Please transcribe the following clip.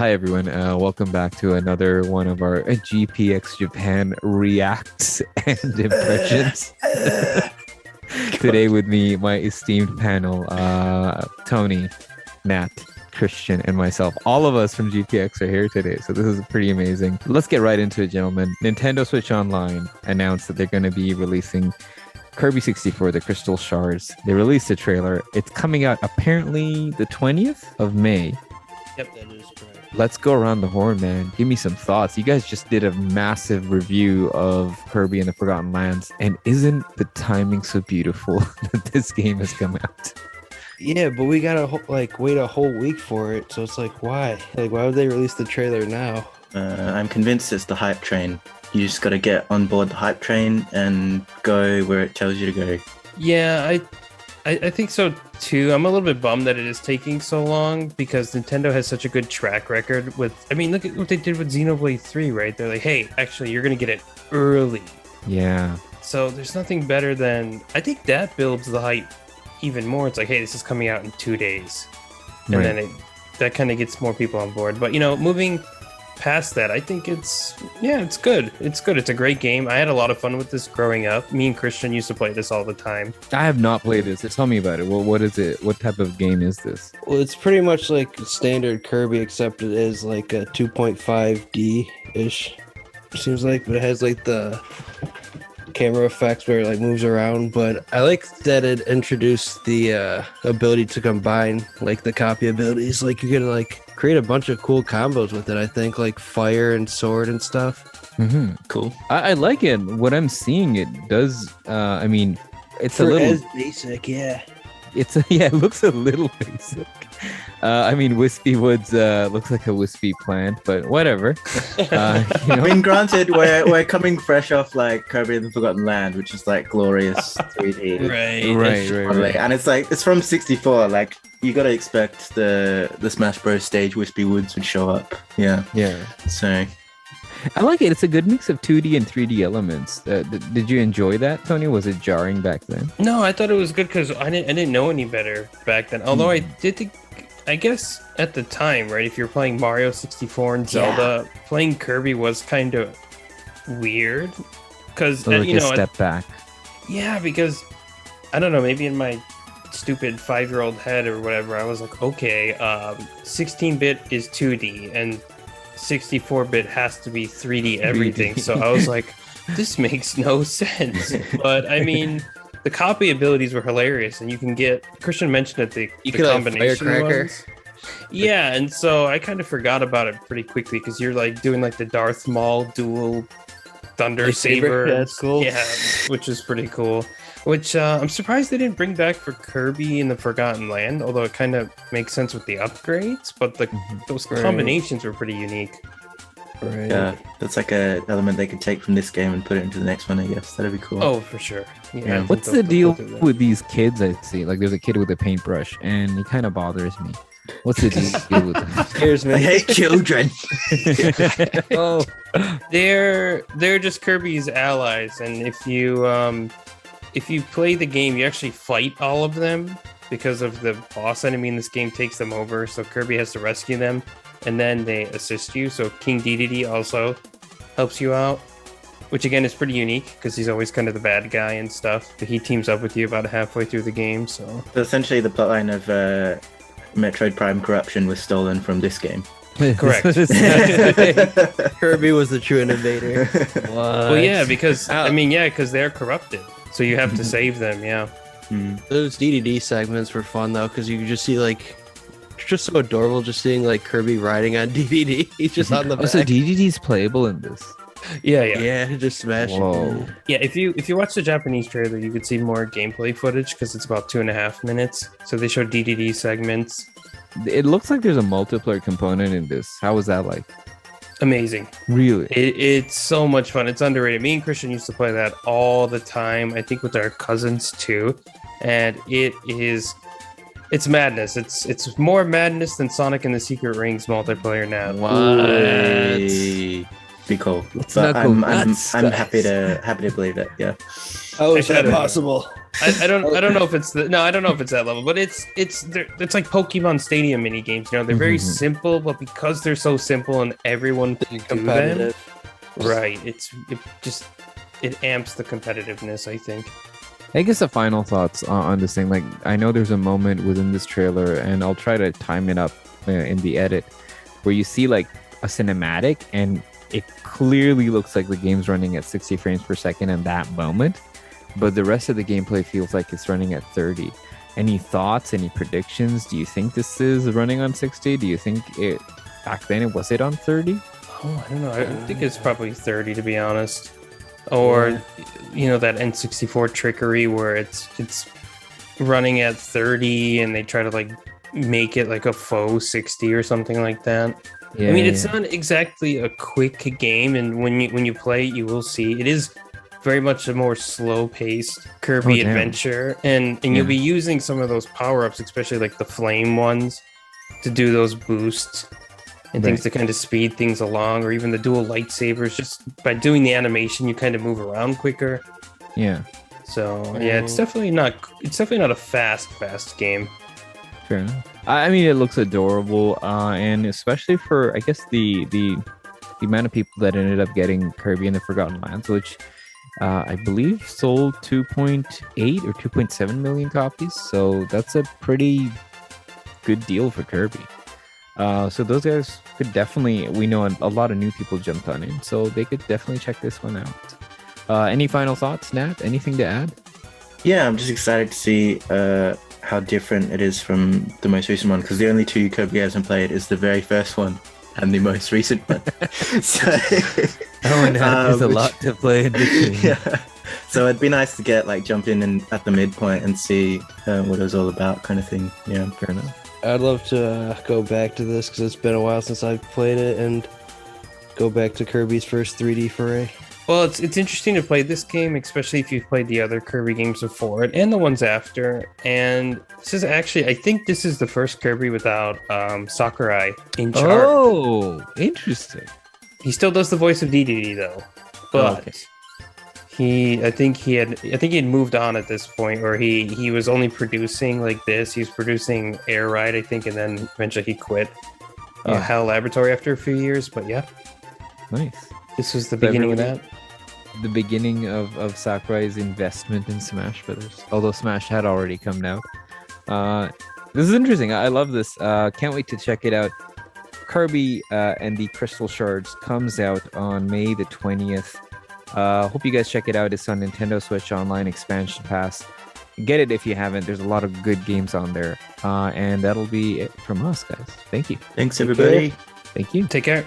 Hi everyone, welcome back to another one of our GPX Japan reacts and impressions. Today with me, my esteemed panel, Tony, Nat, Christian, and myself. All of us from GPX are here today, so this is pretty amazing. Let's get right into it, gentlemen. Nintendo Switch Online announced that they're going to be releasing Kirby 64, the Crystal Shards. They released a trailer. It's coming out apparently the 20th of May. Yep, that is correct. Let's go around the horn, man. Give me some thoughts. You guys just did a massive review of Kirby and the Forgotten Lands, and isn't the timing so beautiful that this game has come out? Yeah, but we gotta wait a whole week for it, so it's like, why? Like, why would they release the trailer now? I'm convinced it's the hype train. You just got to get on board the hype train and go where it tells you to go. Yeah, I think so too. I'm a little bit bummed that it is taking so long because Nintendo has such a good track record with. I mean, look at what they did with Xenoblade 3, right? They're like, hey, actually, you're gonna get it early. Yeah. So there's nothing better than. I think that builds the hype even more. It's like, hey, this is coming out in 2 days, and Right. then that kind of gets more people on board. But moving past that, I think it's good. It's good. It's a great game. I had a lot of fun with this growing up. Me and Christian used to play this all the time. I have not played this. Tell me about it. Well, what is it? What type of game is this? Well, it's pretty much like standard Kirby, except it is like a 2.5D-ish, seems like, but it has like the camera effects where it like moves around. But I like that it introduced the ability to combine like the copy abilities. Like you can like create a bunch of cool combos with it. I think like fire and sword and stuff. Mm-hmm. Cool. I like it. What I'm seeing, it does. I mean, it's For a little. as basic, yeah. It looks a little basic. I mean, Wispy Woods looks like a wispy plant, but whatever. I mean, granted, we're coming fresh off like Kirby and the Forgotten Land, which is like glorious 3D. Right. And it's from 64. Like you gotta expect the Smash Bros. Stage Wispy Woods would show up. Yeah. So I like it. It's a good mix of 2D and 3D elements. Did you enjoy that, Tony? Was it jarring back then? No, I thought it was good because I didn't know any better back then. Although I did think, I guess at the time, right, if you're playing Mario 64 and Zelda, playing Kirby was kind of weird. Because, Like a step back. Yeah, because, I don't know, maybe in my stupid 5-year-old head or whatever, I was like, okay, 16-bit is 2D, and 64-bit has to be 3D everything. So I was like, this makes no sense. But I mean, the copy abilities were hilarious, and you can get. Christian mentioned that the combination ones. Yeah, and so I kind of forgot about it pretty quickly because you're like doing like the Darth Maul dual thunder saber. That's cool. Yeah, which is pretty cool. Which I'm surprised they didn't bring back for Kirby in the Forgotten Land, although it kind of makes sense with the upgrades. But those combinations were pretty unique. Right. yeah, that's like a element they could take from this game and put it into the next one. I guess that'd be cool. Oh, for sure. Yeah. I think What's the they'll deal do that. with these kids I see? Like, there's a kid with a paintbrush, and he kind of bothers me. What's the deal with them? Here's me. I hate children. Oh, They're just Kirby's allies, and if you play the game, you actually fight all of them because of the boss enemy in this game takes them over. So Kirby has to rescue them, and then they assist you. So King Dedede also helps you out, which again is pretty unique because he's always kind of the bad guy and stuff. But he teams up with you about halfway through the game. So Essentially, the plotline of Metroid Prime Corruption was stolen from this game. Correct. Kirby was the true innovator. well, yeah, because because they're corrupted, so you have to save them. Yeah. Those DDD segments were fun though, because you could just see like, it's just so adorable, just seeing like Kirby riding on DVD. He's just on the back. so DDD's playable in this. Yeah. Just smashing. Whoa. Yeah, if you watch the Japanese trailer, you could see more gameplay footage because it's about 2.5 minutes. So they showed DDD segments. It looks like there's a multiplayer component in this. How was that like? Amazing. Really? It's so much fun. It's underrated. Me and Christian used to play that all the time. I think with our cousins too, and it's madness. It's more madness than Sonic and the Secret Rings multiplayer now. What? Be cool. It's But not cool. I'm Nuts, happy guys. to believe it. Yeah. How is that I don't know. possible? I don't know if it's I don't know if it's that level, but it's like Pokemon Stadium mini games. You know, they're very simple, but because they're so simple and everyone can do them, right? It amps the competitiveness, I think. I guess the final thoughts on this thing. Like, I know there's a moment within this trailer, and I'll try to time it up in the edit, where you see like a cinematic, and it clearly looks like the game's running at 60 frames per second in that moment, but the rest of the gameplay feels like it's running at 30. Any thoughts? Any predictions? Do you think this is running on 60? Do you think it back then was it on 30? Oh, I don't know. I think it's probably 30, to be honest. Or you know, that N64 trickery where it's running at 30 and they try to like make it like a faux 60 or something like that. I mean, it's not exactly a quick game, and when you play it, you will see it is very much a more slow-paced Kirby adventure, and you'll be using some of those power-ups, especially like the flame ones, to do those boosts and things to kind of speed things along, or even the dual lightsabers. Just by doing the animation, you kind of move around quicker. Yeah. So it's definitely not a fast game. Fair enough. I mean, it looks adorable, and especially for, I guess, the amount of people that ended up getting Kirby and the Forgotten Lands, which I believe sold 2.8 or 2.7 million copies. So that's a pretty good deal for Kirby. So those guys could definitely, we know a lot of new people jumped on it, so they could definitely check this one out. Any final thoughts, Nat? Anything to add? Yeah, I'm just excited to see how different it is from the most recent one, because the only two Kirby hasn't played is the very first one and the most recent one. So, there's a lot to play in between. Yeah. So it'd be nice to get jump in and at the midpoint and see what it was all about, kind of thing. Yeah, fair enough. I'd love to go back to this because it's been a while since I've played it, and go back to Kirby's first 3D foray. Well, it's interesting to play this game, especially if you've played the other Kirby games before it and the ones after. And this is actually, I think this is the first Kirby without Sakurai in charge. Oh, interesting. He still does the voice of DDD though, but I think he had moved on at this point, or he was only producing like this. He was producing Air Ride, I think, and then eventually he quit HAL Laboratory after a few years. But yeah, nice. This was the beginning of that. The beginning of Sakurai's investment in Smash Brothers, although Smash had already come out. This is interesting. I love this. Can't wait to check it out. Kirby and the Crystal Shards comes out on May the 20th. Hope you guys check it out. It's on Nintendo Switch Online Expansion Pass. Get it if you haven't. There's a lot of good games on there. And that'll be it from us, guys. Thank you. Thanks, everybody. Thank you. Take care.